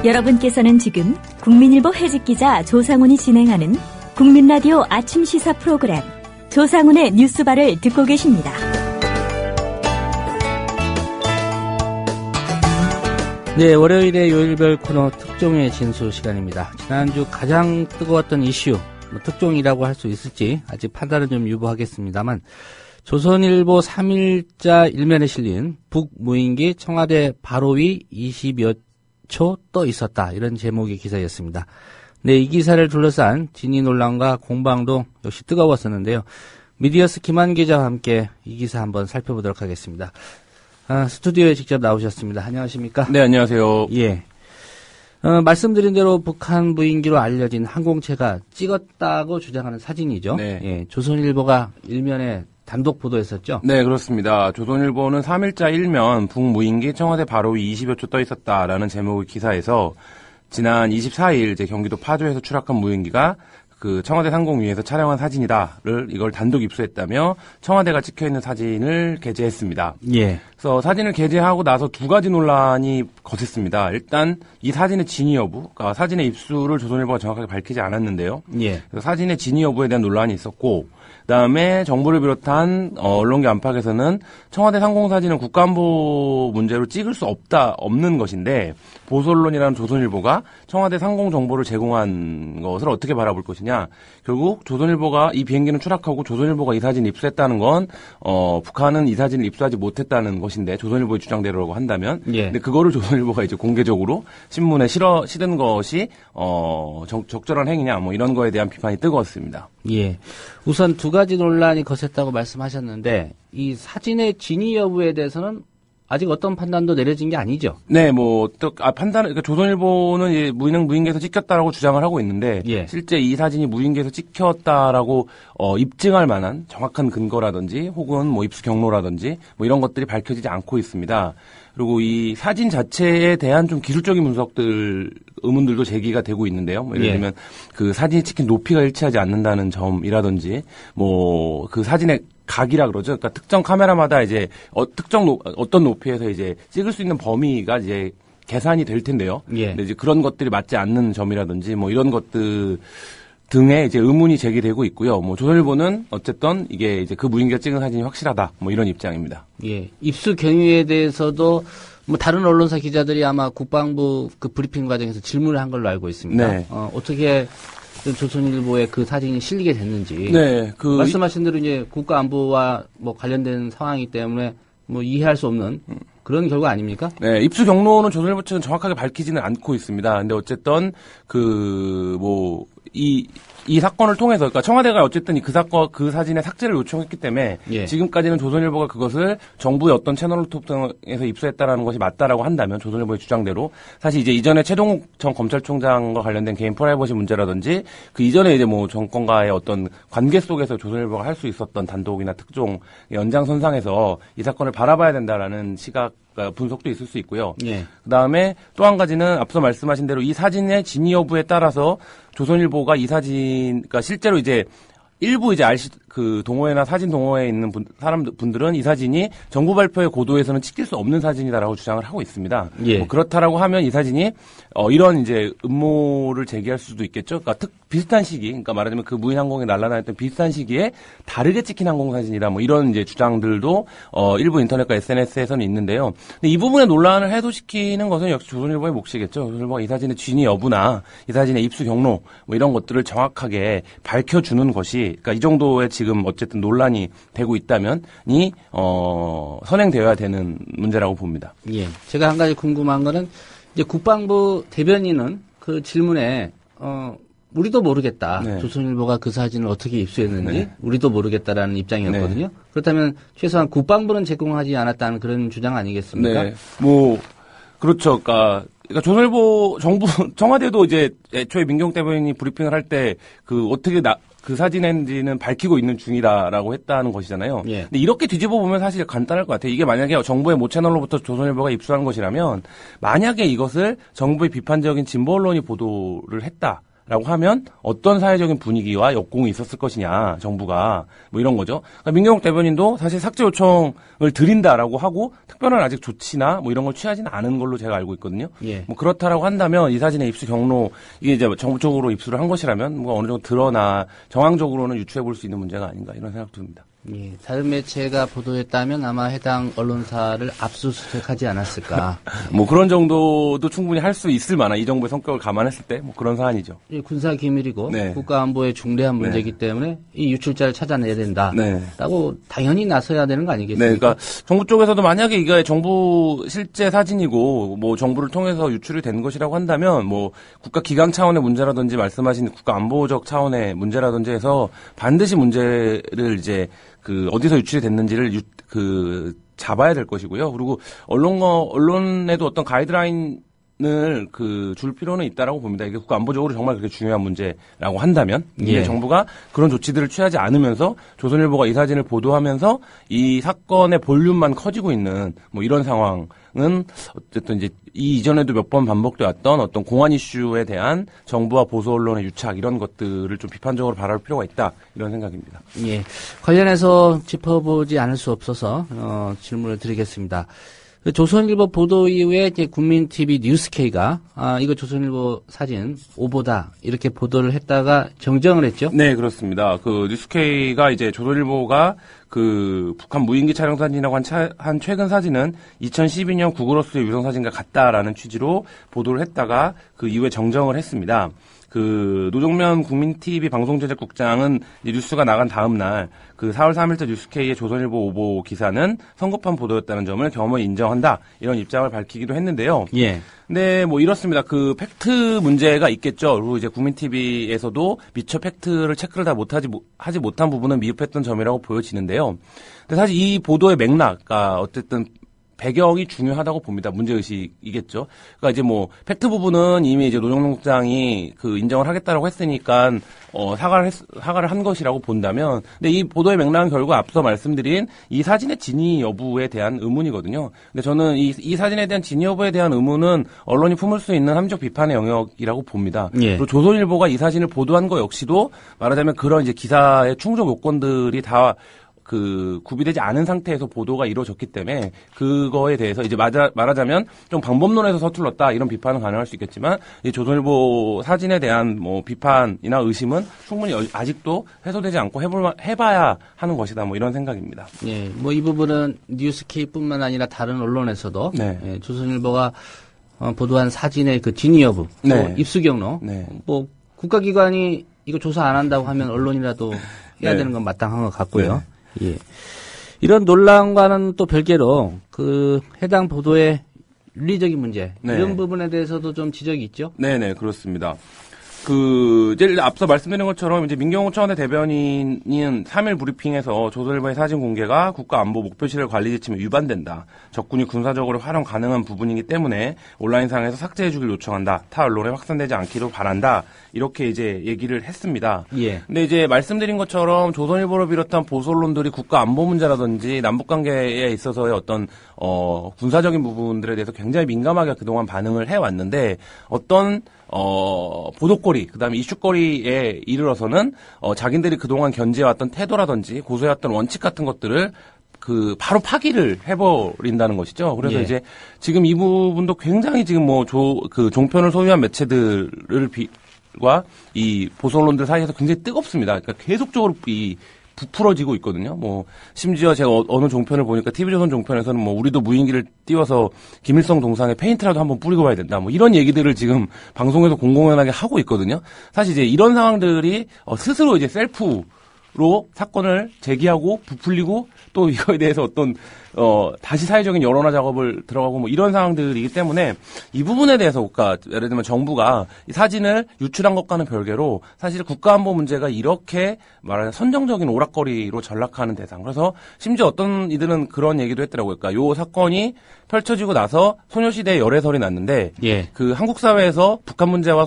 여러분께서는 지금 국민일보 해직기자 조상훈이 진행하는 국민라디오 아침 시사 프로그램 조상훈의 뉴스바를 듣고 계십니다. 네, 월요일의 요일별 코너 특종의 진수 시간입니다. 지난주 가장 뜨거웠던 이슈, 특종이라고 할 수 있을지 아직 판단은 좀 유보하겠습니다만, 조선일보 3일자 일면에 실린 북무인기 청와대 바로 위 20여 초 떠 있었다, 이런 제목의 기사였습니다. 네, 이 기사를 둘러싼 진위 논란과 공방도 역시 뜨거웠었는데요. 미디어스 김한 기자와 함께 이 기사 한번 살펴보도록 하겠습니다. 스튜디오에 직접 나오셨습니다. 안녕하십니까? 네, 안녕하세요. 예. 말씀드린 대로 북한 무인기로 알려진 항공체가 찍었다고 주장하는 사진이죠. 네. 예, 조선일보가 일면에 단독 보도했었죠. 네, 그렇습니다. 조선일보는 3일자 일면 북무인기 청와대 바로 위 20여 초 떠 있었다라는 제목의 기사에서 지난 24일 이제 경기도 파주에서 추락한 무인기가 그 청와대 상공위에서 촬영한 사진이다를 이걸 단독 입수했다며 청와대가 찍혀있는 사진을 게재했습니다. 예. 그래서 사진을 게재하고 나서 두 가지 논란이 거셌습니다. 일단 이 사진의 진위 여부, 그러니까 사진의 입수를 조선일보가 정확하게 밝히지 않았는데요. 예. 그래서 사진의 진위 여부에 대한 논란이 있었고, 그다음에 정부를 비롯한 언론계 안팎에서는 청와대 상공사진은 국가안보 문제로 찍을 수 없는 것인데 보수언론이라는 조선일보가 청와대 상공 정보를 제공한 것을 어떻게 바라볼 것이냐. 결국 조선일보가 이 비행기는 추락하고 조선일보가 이 사진을 입수했다는 건 북한은 이 사진을 입수하지 못했다는 것인데 조선일보의 주장대로라고 한다면, 예. 근데 그거를 조선일보가 이제 공개적으로 신문에 실은 것이 적절한 행위냐, 뭐 이런 거에 대한 비판이 뜨거웠습니다. 예. 우선 두 가지 논란이 거셌다고 말씀하셨는데, 이 사진의 진위 여부에 대해서는 아직 어떤 판단도 내려진 게 아니죠? 네, 그러니까 조선일보는 무인기에서 찍혔다라고 주장을 하고 있는데, 예. 실제 이 사진이 무인기에서 찍혔다라고, 입증할 만한 정확한 근거라든지, 혹은 뭐 입수 경로라든지, 뭐 이런 것들이 밝혀지지 않고 있습니다. 그리고 이 사진 자체에 대한 좀 기술적인 의문들도 제기가 되고 있는데요. 뭐 예를 들면 그 사진이 찍힌 높이가 일치하지 않는다는 점이라든지, 뭐 그 사진의 각이라 그러죠. 그러니까 특정 카메라마다 이제 어떤 높이에서 이제 찍을 수 있는 범위가 이제 계산이 될 텐데요. 예. 근데 이제 그런 것들이 맞지 않는 점이라든지 뭐 이런 것들 등의 이제 의문이 제기되고 있고요. 뭐 조선일보는 어쨌든 이게 이제 그 무인기가 찍은 사진이 확실하다, 뭐 이런 입장입니다. 예. 입수 경위에 대해서도 뭐 다른 언론사 기자들이 아마 국방부 그 브리핑 과정에서 질문을 한 걸로 알고 있습니다. 네. 어떻게 조선일보에 그 사진이 실리게 됐는지. 네. 말씀하신 대로 이제 국가안보와 뭐 관련된 상황이기 때문에 뭐 이해할 수 없는 그런 결과 아닙니까? 네, 입수 경로는 조선일보 측은 정확하게 밝히지는 않고 있습니다. 근데 어쨌든 이 사건을 통해서, 그러니까 청와대가 어쨌든 그 사진의 삭제를 요청했기 때문에, 예. 지금까지는 조선일보가 그것을 정부의 어떤 채널을 통해서 입수했다라는 것이 맞다라고 한다면, 조선일보의 주장대로, 사실 이제 이전에 최동욱 전 검찰총장과 관련된 개인 프라이버시 문제라든지, 그 이전에 이제 뭐 정권과의 어떤 관계 속에서 조선일보가 할 수 있었던 단독이나 특종 연장선상에서 이 사건을 바라봐야 된다라는 분석도 있을 수 있고요. 예. 그다음에 또 한 가지는 앞서 말씀하신 대로 이 사진의 진위 여부에 따라서 조선일보가 이 사진, 그러니까 실제로 이제 일부 이제 그 동호회나 사진 동호회에 있는 분들은 이 사진이 정부 발표의 고도에서는 찍힐 수 없는 사진이다라고 주장을 하고 있습니다. 예. 뭐 그렇다라고 하면 이 사진이 이런 이제 음모를 제기할 수도 있겠죠. 그러니까 비슷한 시기, 그러니까 말하자면 그 무인 항공에 날아다녔던 비슷한 시기에 다르게 찍힌 항공 사진이라 뭐 이런 이제 주장들도 일부 인터넷과 SNS에서는 있는데요. 근데 이 부분에 논란을 해소시키는 것은 역시 조선일보의 몫이겠죠. 조선일보가 이 사진의 진위 여부나 이 사진의 입수 경로 뭐 이런 것들을 정확하게 밝혀주는 것이, 그러니까 이 정도의 지금 어쨌든 논란이 되고 있다면 선행되어야 되는 문제라고 봅니다. 예. 제가 한 가지 궁금한 거는 이제 국방부 대변인은 그 질문에 우리도 모르겠다. 네. 조선일보가 그 사진을 어떻게 입수했는지 네. 우리도 모르겠다라는 입장이었거든요. 네. 그렇다면 최소한 국방부는 제공하지 않았다는 그런 주장 아니겠습니까? 네. 뭐 그렇죠. 그러니까 조선일보 청와대도 이제 애초에 민경 대변인이 브리핑을 할 때 어떻게 그 사진인지는 밝히고 있는 중이다라고 했다는 것이잖아요. 예. 근데 이렇게 뒤집어 보면 사실 간단할 것 같아요. 이게 만약에 정부의 모 채널로부터 조선일보가 입수한 것이라면, 만약에 이것을 정부의 비판적인 진보 언론이 보도를 했다. 라고 하면 어떤 사회적인 분위기와 역공이 있었을 것이냐, 정부가. 뭐 이런 거죠. 그러니까 민경욱 대변인도 사실 삭제 요청을 드린다라고 하고 특별한 아직 조치나 뭐 이런 걸 취하지는 않은 걸로 제가 알고 있거든요. 예. 뭐 그렇다라고 한다면 이 사진의 입수 경로, 이게 이제 정부 쪽으로 입수를 한 것이라면 뭐 어느 정도 드러나 정황적으로는 유추해 볼 수 있는 문제가 아닌가 이런 생각 듭니다. 예, 다른 매체가 보도했다면 아마 해당 언론사를 압수수색하지 않았을까. 뭐 그런 정도도 충분히 할 수 있을 만한 이 정부의 성격을 감안했을 때 뭐 그런 사안이죠. 예, 군사 기밀이고 네. 국가안보의 중대한 문제이기 네. 때문에 이 유출자를 찾아내야 된다라고 네. 당연히 나서야 되는 거 아니겠습니까? 네, 그러니까 정부 쪽에서도 만약에 이게 정부 실제 사진이고 뭐 정부를 통해서 유출이 된 것이라고 한다면 뭐 국가 기강 차원의 문제라든지 말씀하신 국가 안보적 차원의 문제라든지 해서 반드시 문제를 이제 그 어디서 유출이 됐는지를 잡아야 될 것이고요. 그리고 언론에도 어떤 가이드라인을 줄 필요는 있다라고 봅니다. 이게 국가 안보적으로 정말 그렇게 중요한 문제라고 한다면, 예. 정부가 그런 조치들을 취하지 않으면서 조선일보가 이 사진을 보도하면서 이 사건의 볼륨만 커지고 있는 뭐 이런 상황은 어쨌든 이제 이 이전에도 몇 번 반복되었던 어떤 공안 이슈에 대한 정부와 보수 언론의 유착 이런 것들을 좀 비판적으로 바라볼 필요가 있다 이런 생각입니다. 예, 관련해서 짚어보지 않을 수 없어서 질문을 드리겠습니다. 조선일보 보도 이후에 이제 국민TV 뉴스K가 이거 조선일보 사진 오보다 이렇게 보도를 했다가 정정을 했죠? 네, 그렇습니다. 그 뉴스K가 이제 조선일보가 그 북한 무인기 촬영 사진이라고 한 최근 사진은 2012년 구글어스의 위성 사진과 같다라는 취지로 보도를 했다가 그 이후에 정정을 했습니다. 그 노정면 국민TV 방송제작국장은 뉴스가 나간 다음 날 그 4월 3일자 뉴스K의 조선일보 오보 기사는 성급한 보도였다는 점을 겸허히 인정한다 이런 입장을 밝히기도 했는데요. 예. 네, 뭐 이렇습니다. 그 팩트 문제가 있겠죠. 그리고 이제 국민TV에서도 미처 팩트를 체크를 다 하지 못한 부분은 미흡했던 점이라고 보여지는데요. 근데 사실 이 보도의 맥락과 어쨌든 배경이 중요하다고 봅니다. 문제의식이겠죠. 그러니까 이제 뭐, 팩트 부분은 이미 이제 노정면 국장이 그 인정을 하겠다라고 했으니까, 사과를 한 것이라고 본다면, 근데 이 보도의 맥락은 결국 앞서 말씀드린 이 사진의 진위 여부에 대한 의문이거든요. 근데 저는 이 사진에 대한 진위 여부에 대한 의문은 언론이 품을 수 있는 합리적 비판의 영역이라고 봅니다. 예. 그리고 조선일보가 이 사진을 보도한 거 역시도 말하자면 그런 이제 기사의 충족 요건들이 다 구비되지 않은 상태에서 보도가 이루어졌기 때문에 그거에 대해서 이제 말하자면 좀 방법론에서 서툴렀다 이런 비판은 가능할 수 있겠지만 이 조선일보 사진에 대한 뭐 비판이나 의심은 충분히 아직도 해소되지 않고 해봐야 하는 것이다 뭐 이런 생각입니다. 예, 뭐 이 부분은 뉴스K뿐만 아니라 다른 언론에서도 네. 예, 조선일보가 보도한 사진의 그 진위 여부, 네. 또 입수 경로, 네. 뭐 국가기관이 이거 조사 안 한다고 하면 언론이라도 해야 네. 되는 건 마땅한 것 같고요. 예. 이런 논란과는 또 별개로 그 해당 보도의 윤리적인 문제 네. 이런 부분에 대해서도 좀 지적이 있죠. 네네 그렇습니다. 이제 앞서 말씀드린 것처럼 이제 민경욱 청와대 대변인은 3일 브리핑에서 조선일보의 사진 공개가 국가안보 목표시설 관리 지침에 위반된다. 적군이 군사적으로 활용 가능한 부분이기 때문에 온라인상에서 삭제해주길 요청한다. 타 언론에 확산되지 않기로 바란다. 이렇게 이제 얘기를 했습니다. 예. 근데 이제 말씀드린 것처럼 조선일보를 비롯한 보수 언론들이 국가안보 문제라든지 남북관계에 있어서의 어떤 군사적인 부분들에 대해서 굉장히 민감하게 그동안 반응을 해왔는데 어떤 보도거리, 그 다음에 이슈거리에 이르러서는, 자기들이 그동안 견지해왔던 태도라든지 고수해왔던 원칙 같은 것들을 바로 파기를 해버린다는 것이죠. 그래서 예. 이제 지금 이 부분도 굉장히 지금 종편을 소유한 매체들과 이 보수 언론들 사이에서 굉장히 뜨겁습니다. 그러니까 계속적으로 부풀어지고 있거든요. 뭐 심지어 제가 어느 종편을 보니까 TV조선 종편에서는 뭐 우리도 무인기를 띄워서 김일성 동상에 페인트라도 한번 뿌리고 봐야 된다. 뭐 이런 얘기들을 지금 방송에서 공공연하게 하고 있거든요. 사실 이제 이런 상황들이 스스로 이제 셀프로 사건을 제기하고 부풀리고 또 이거에 대해서 어떤 다시 사회적인 여론화 작업을 들어가고 뭐 이런 상황들이기 때문에 이 부분에 대해서 그러니까 예를 들면 정부가 이 사진을 유출한 것과는 별개로 사실 국가안보 문제가 이렇게 말하자면 선정적인 오락거리로 전락하는 대상. 그래서 심지어 어떤 이들은 그런 얘기도 했더라고요. 그러니까 요 사건이 펼쳐지고 나서 소녀시대의 열애설이 났는데 예. 그 한국 사회에서 북한 문제와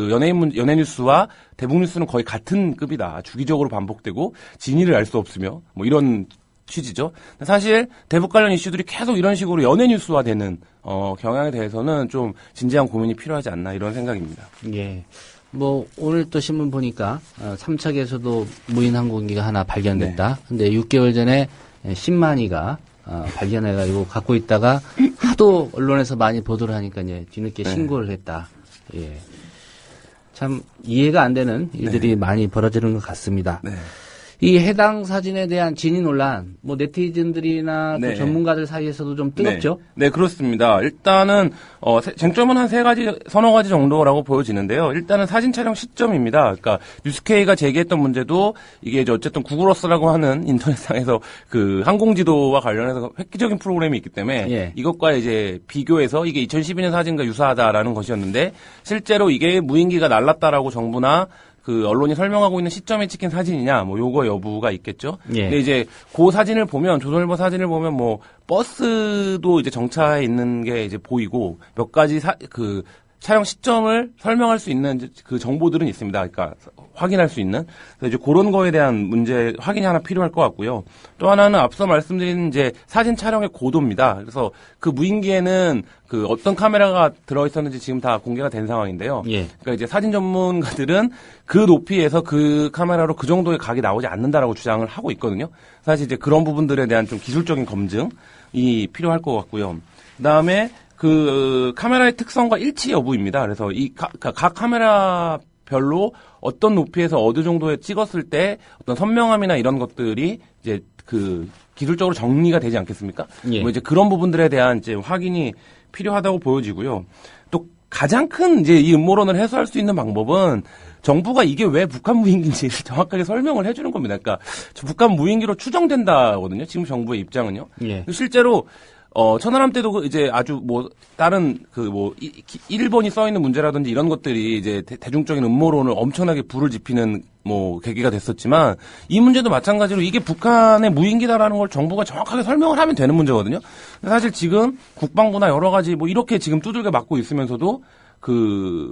연예 뉴스와 대북 뉴스는 거의 같은 급이다. 주기적으로 반복되고 진위를 알 수 없으며 뭐 이런 취지죠. 사실 대북 관련 이슈들이 계속 이런 식으로 연예 뉴스화되는 경향에 대해서는 좀 진지한 고민이 필요하지 않나 이런 생각입니다. 예. 뭐 오늘 또 신문 보니까 삼척에서도 무인 항공기가 하나 발견됐다. 네. 근데 6개월 전에 10만이가 발견해가지고 갖고 있다가 하도 언론에서 많이 보도를 하니까 이제 뒤늦게 네. 신고를 했다. 예. 참 이해가 안 되는 일들이 네. 많이 벌어지는 것 같습니다. 네. 이 해당 사진에 대한 진위 논란, 뭐 네티즌들이나 또 네. 전문가들 사이에서도 좀 뜨겁죠? 네, 그렇습니다. 일단은 쟁점은 한 서너 가지 정도라고 보여지는데요. 일단은 사진 촬영 시점입니다. 그러니까 뉴스케이가 제기했던 문제도 이게 이제 어쨌든 구글어스라고 하는 인터넷상에서 그 항공지도와 관련해서 획기적인 프로그램이 있기 때문에 예. 이것과 이제 비교해서 이게 2012년 사진과 유사하다라는 것이었는데 실제로 이게 무인기가 날랐다라고 정부나 그 언론이 설명하고 있는 시점에 찍힌 사진이냐, 뭐 요거 여부가 있겠죠. 예. 근데 이제 그 사진을 보면 조선일보 사진을 보면 뭐 버스도 이제 정차해 있는 게 이제 보이고 몇 가지 그 촬영 시점을 설명할 수 있는 그 정보들은 있습니다. 그러니까 확인할 수 있는. 그래서 이제 그런 거에 대한 문제 확인이 하나 필요할 것 같고요. 또 하나는 앞서 말씀드린 이제 사진 촬영의 고도입니다. 그래서 그 무인기에는 그 어떤 카메라가 들어있었는지 지금 다 공개가 된 상황인데요. 예. 그러니까 이제 사진 전문가들은 그 높이에서 그 카메라로 그 정도의 각이 나오지 않는다라고 주장을 하고 있거든요. 사실 이제 그런 부분들에 대한 좀 기술적인 검증이 필요할 것 같고요. 그다음에 그 카메라의 특성과 일치 여부입니다. 그래서 이 각 카메라별로 어떤 높이에서 어느 정도에 찍었을 때 어떤 선명함이나 이런 것들이 이제 그 기술적으로 정리가 되지 않겠습니까? 예. 뭐 이제 그런 부분들에 대한 이제 확인이 필요하다고 보여지고요. 또 가장 큰 이제 이 음모론을 해소할 수 있는 방법은 정부가 이게 왜 북한 무인기인지 정확하게 설명을 해주는 겁니다. 그러니까 북한 무인기로 추정된다거든요. 지금 정부의 입장은요. 예. 실제로 천안함 때도 이제 아주 뭐 다른 그 뭐 1번이 써 있는 문제라든지 이런 것들이 이제 대중적인 음모론을 엄청나게 불을 지피는 뭐 계기가 됐었지만 이 문제도 마찬가지로 이게 북한의 무인기다라는 걸 정부가 정확하게 설명을 하면 되는 문제거든요. 사실 지금 국방부나 여러 가지 뭐 이렇게 지금 두들겨 맞고 있으면서도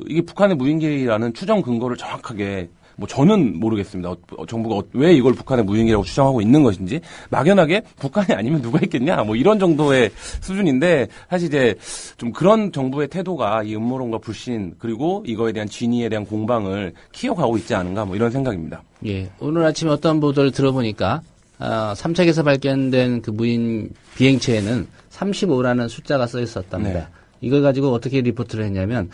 이게 북한의 무인기라는 추정 근거를 정확하게 뭐 저는 모르겠습니다. 정부가 왜 이걸 북한의 무인기라고 추정하고 있는 것인지 막연하게 북한이 아니면 누가 있겠냐 뭐 이런 정도의 수준인데 사실 이제 좀 그런 정부의 태도가 이 음모론과 불신 그리고 이거에 대한 진위에 대한 공방을 키워가고 있지 않은가 뭐 이런 생각입니다. 예. 오늘 아침에 어떤 보도를 들어보니까 삼척에서 발견된 그 무인 비행체에는 35라는 숫자가 써 있었답니다. 네. 이걸 가지고 어떻게 리포트를 했냐면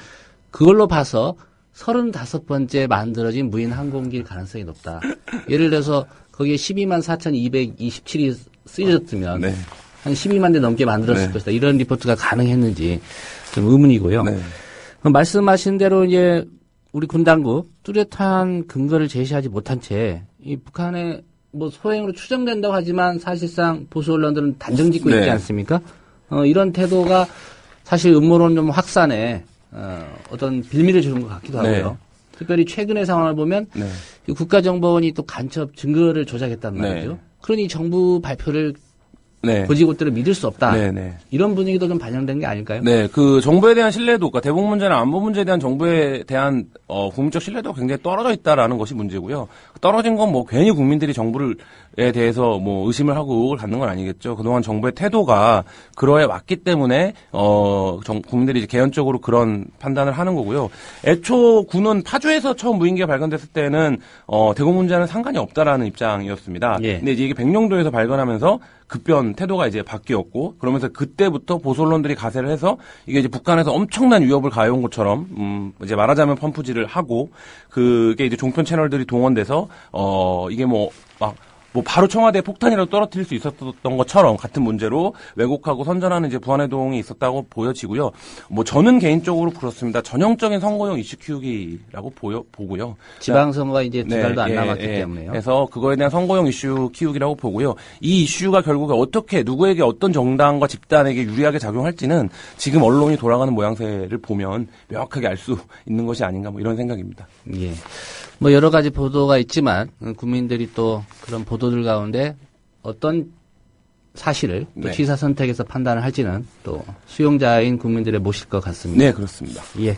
그걸로 봐서 35번째 만들어진 무인 항공기일 가능성이 높다. 예를 들어서 거기에 12만 4,227이 쓰여졌으면 네. 한 12만 대 넘게 만들었을 네. 것이다. 이런 리포트가 가능했는지 좀 의문이고요. 네. 말씀하신 대로 이제 우리 군 당국 뚜렷한 근거를 제시하지 못한 채 이 북한의 뭐 소행으로 추정된다고 하지만 사실상 보수 언론들은 단정 짓고 있지 네. 않습니까? 이런 태도가 사실 음모론 좀 확산에 어떤 빌미를 주는 것 같기도 하고요. 네. 특별히 최근의 상황을 보면 네. 이 국가정보원이 또 간첩 증거를 조작했단 네. 말이죠. 그러니 정부 발표를 네. 고지고대로 믿을 수 없다. 네, 네. 이런 분위기도 좀 반영된 게 아닐까요? 네, 그 정부에 대한 신뢰도, 그러니까 대북 문제나 안보 문제에 대한 정부에 대한 국민적 신뢰도가 굉장히 떨어져 있다라는 것이 문제고요. 떨어진 건 뭐 괜히 국민들이 정부에 대해서 뭐 의심을 하고 의혹을 갖는 건 아니겠죠. 그동안 정부의 태도가 그러해 왔기 때문에 국민들이 이제 개연적으로 그런 판단을 하는 거고요. 애초 군은 파주에서 처음 무인기가 발견됐을 때는 대북 문제는 상관이 없다라는 입장이었습니다. 예. 근데 이제 이게 백령도에서 발견하면서 급변 태도가 이제 바뀌었고 그러면서 그때부터 보수 언론들이 가세를 해서 이게 이제 북한에서 엄청난 위협을 가해온 것처럼 이제 말하자면 펌프질을 하고 그게 이제 종편 채널들이 동원돼서 이게 뭐 바로 청와대에 폭탄이라도 떨어뜨릴 수 있었던 것처럼 같은 문제로 왜곡하고 선전하는 이제 부안해동이 있었다고 보여지고요. 뭐 저는 개인적으로 그렇습니다. 전형적인 선거용 이슈 키우기라고 보고요. 지방선거가 이제 두 달도 안 예, 남았기 예. 때문에요. 그래서 그거에 대한 선거용 이슈 키우기라고 보고요. 이 이슈가 결국에 어떻게 누구에게 어떤 정당과 집단에게 유리하게 작용할지는 지금 언론이 돌아가는 모양새를 보면 명확하게 알 수 있는 것이 아닌가 뭐 이런 생각입니다. 예. 뭐 여러 가지 보도가 있지만 국민들이 또 그런 보도들 가운데 어떤 사실을 또 네. 취사 선택에서 판단을 할지는 또 수용자인 국민들의 몫일 것 같습니다. 네, 그렇습니다. 예.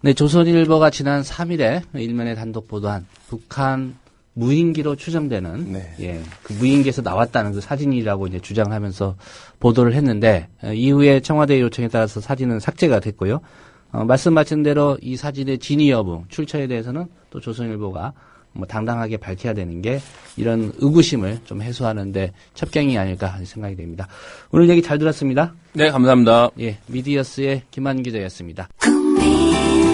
네, 조선일보가 지난 3일에 일면에 단독 보도한 북한 무인기로 추정되는 네. 예, 그 무인기에서 나왔다는 그 사진이라고 이제 주장하면서 보도를 했는데 이후에 청와대 요청에 따라서 사진은 삭제가 됐고요. 말씀하신 대로 이 사진의 진위 여부, 출처에 대해서는 또 조선일보가 뭐 당당하게 밝혀야 되는 게 이런 의구심을 좀 해소하는데 첩경이 아닐까 하는 생각이 됩니다. 오늘 얘기 잘 들었습니다. 네, 감사합니다. 예, 미디어스의 김한 기자였습니다. 국민